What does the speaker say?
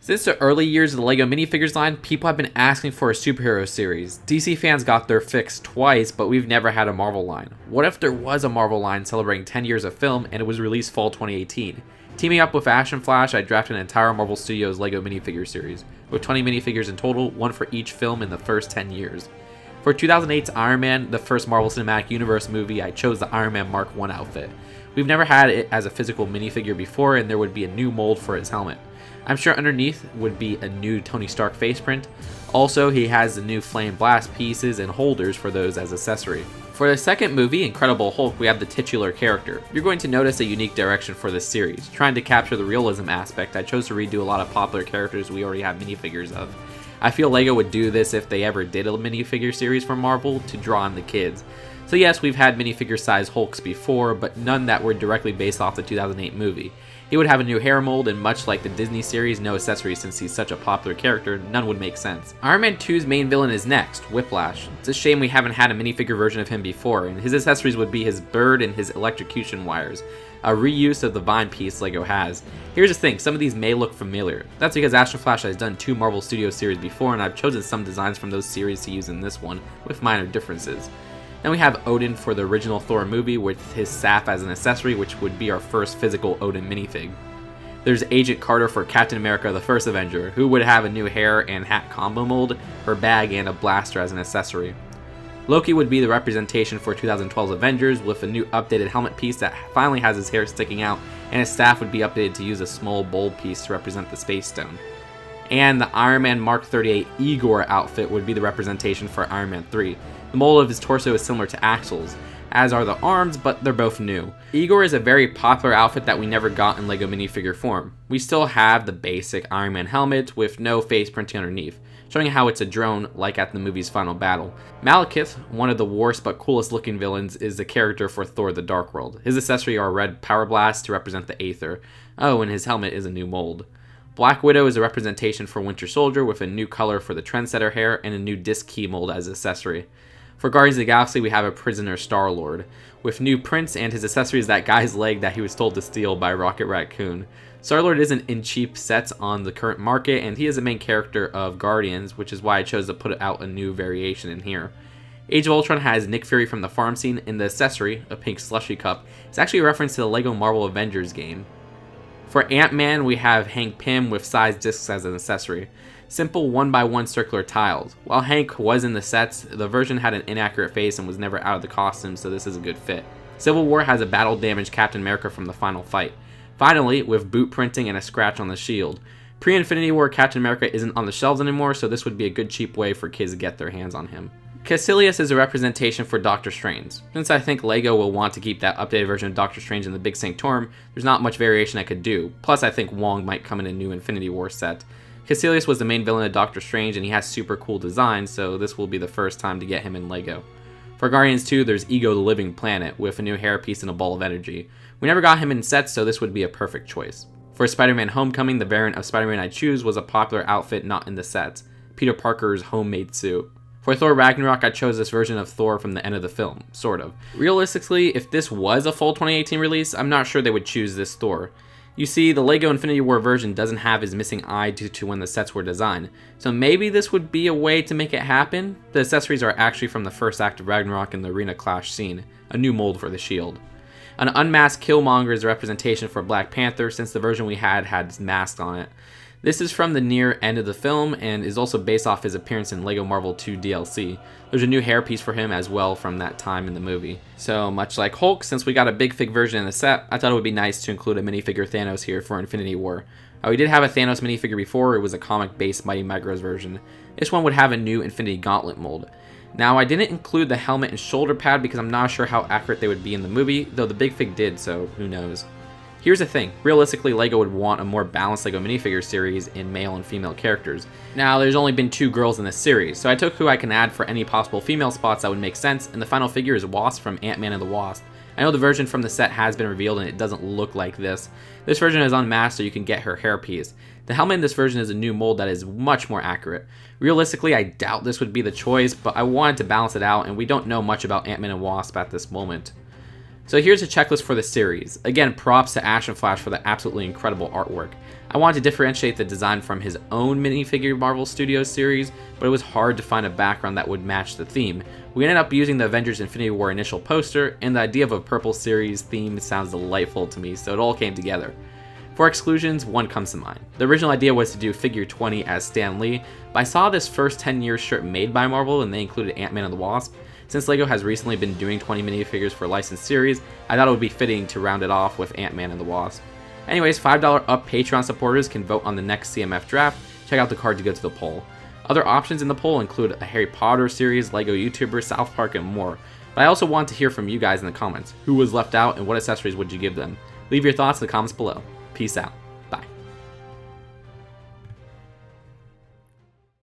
Since the early years of the LEGO Minifigures line, people have been asking for a superhero series. DC fans got their fix twice, but we've never had a Marvel line. What if there was a Marvel line celebrating 10 years of film and it was released fall 2018? Teaming up with Ash and Flash, I drafted an entire Marvel Studios LEGO Minifigures series, with 20 minifigures in total, one for each film in the first 10 years. For 2008's Iron Man, the first Marvel Cinematic Universe movie, I chose the Iron Man Mark I outfit. We've never had it as a physical minifigure before, and there would be a new mold for his helmet. I'm sure underneath would be a new Tony Stark face print. Also, he has the new flame blast pieces and holders for those as accessory. For the second movie, Incredible Hulk, we have the titular character. You're going to notice a unique direction for this series. Trying to capture the realism aspect, I chose to redo a lot of popular characters we already have minifigures of. I feel LEGO would do this if they ever did a minifigure series for Marvel to draw on the kids. So yes, we've had minifigure size Hulks before, but none that were directly based off the 2008 movie. He would have a new hair mold, and much like the Disney series, no accessories since he's such a popular character, none would make sense. Iron Man 2's main villain is next, Whiplash. It's a shame we haven't had a minifigure version of him before, and his accessories would be his bird and his electrocution wires, a reuse of the Vine piece LEGO has. Here's the thing, some of these may look familiar. That's because Ash and Flash has done 2 Marvel Studios series before, and I've chosen some designs from those series to use in this one, with minor differences. Then we have Odin for the original Thor movie with his staff as an accessory, which would be our first physical Odin minifig. There's Agent Carter for Captain America the First Avenger, who would have a new hair and hat combo mold, her bag, and a blaster as an accessory. Loki would be the representation for 2012's Avengers with a new updated helmet piece that finally has his hair sticking out, and his staff would be updated to use a small bold piece to represent the Space Stone. And the Iron Man Mark 38 Igor outfit would be the representation for Iron Man 3. The mold of his torso is similar to Axel's, as are the arms, but they're both new. Igor is a very popular outfit that we never got in LEGO minifigure form. We still have the basic Iron Man helmet with no face printing underneath, showing how it's a drone like at the movie's final battle. Malekith, one of the worst but coolest looking villains, is the character for Thor the Dark World. His accessory are red power blasts to represent the Aether. Oh, and his helmet is a new mold. Black Widow is a representation for Winter Soldier with a new color for the Trendsetter hair and a new disc key mold as accessory. For Guardians of the Galaxy, we have a prisoner Star-Lord, with new prints, and his accessory is that guy's leg that he was told to steal by Rocket Raccoon. Star-Lord isn't in cheap sets on the current market, and he is the main character of Guardians, which is why I chose to put out a new variation in here. Age of Ultron has Nick Fury from the farm scene, and the accessory, a pink slushy cup, is actually a reference to the LEGO Marvel Avengers game. For Ant-Man, we have Hank Pym with sized discs as an accessory. Simple 1x1 circular tiles. While Hank was in the sets, the version had an inaccurate face and was never out of the costume, so this is a good fit. Civil War has a battle-damaged Captain America from the final fight. Finally, with boot printing and a scratch on the shield. Pre-Infinity War Captain America isn't on the shelves anymore, so this would be a good cheap way for kids to get their hands on him. Kaecilius is a representation for Doctor Strange. Since I think LEGO will want to keep that updated version of Doctor Strange in the Big Sanctorum, there's not much variation I could do, plus I think Wong might come in a new Infinity War set. Kaecilius was the main villain of Doctor Strange, and he has super cool designs, so this will be the first time to get him in LEGO. For Guardians 2, there's Ego the Living Planet, with a new hairpiece and a ball of energy. We never got him in sets, so this would be a perfect choice. For Spider-Man Homecoming, the variant of Spider-Man I choose was a popular outfit not in the sets, Peter Parker's homemade suit. For Thor Ragnarok, I chose this version of Thor from the end of the film, sort of. Realistically, if this was a full 2018 release, I'm not sure they would choose this Thor. You see, the LEGO Infinity War version doesn't have his missing eye due to when the sets were designed, so maybe this would be a way to make it happen. The accessories are actually from the first act of Ragnarok in the arena clash scene, a new mold for the shield. An unmasked Killmonger is a representation for Black Panther since the version we had his mask on it. This is from the near end of the film and is also based off his appearance in LEGO Marvel 2 DLC. There's a new hairpiece for him as well from that time in the movie. So much like Hulk, since we got a big fig version in the set, I thought it would be nice to include a minifigure Thanos here for Infinity War. We did have a Thanos minifigure before, it was a comic-based Mighty Micros version. This one would have a new Infinity Gauntlet mold. Now, I didn't include the helmet and shoulder pad because I'm not sure how accurate they would be in the movie, though the big fig did, so who knows. Here's the thing, realistically LEGO would want a more balanced LEGO minifigure series in male and female characters. Now there's only been 2 girls in this series, so I took who I can add for any possible female spots that would make sense, and the final figure is Wasp from Ant-Man and the Wasp. I know the version from the set has been revealed and it doesn't look like this. This version is unmasked so you can get her hairpiece. The helmet in this version is a new mold that is much more accurate. Realistically, I doubt this would be the choice, but I wanted to balance it out and we don't know much about Ant-Man and Wasp at this moment. So here's a checklist for the series. Again, props to Ash and Flash for the absolutely incredible artwork. I wanted to differentiate the design from his own minifigure Marvel Studios series, but it was hard to find a background that would match the theme. We ended up using the Avengers Infinity War initial poster, and the idea of a purple series theme sounds delightful to me, so it all came together. For exclusions, one comes to mind. The original idea was to do figure 20 as Stan Lee, but I saw this first 10 years shirt made by Marvel and they included Ant-Man and the Wasp. Since LEGO has recently been doing 20 minifigures for licensed series, I thought it would be fitting to round it off with Ant-Man and the Wasp. Anyways, $5 up Patreon supporters can vote on the next CMF Draft. Check out the card to go to the poll. Other options in the poll include a Harry Potter series, LEGO YouTuber, South Park, and more. But I also want to hear from you guys in the comments. Who was left out and what accessories would you give them? Leave your thoughts in the comments below. Peace out.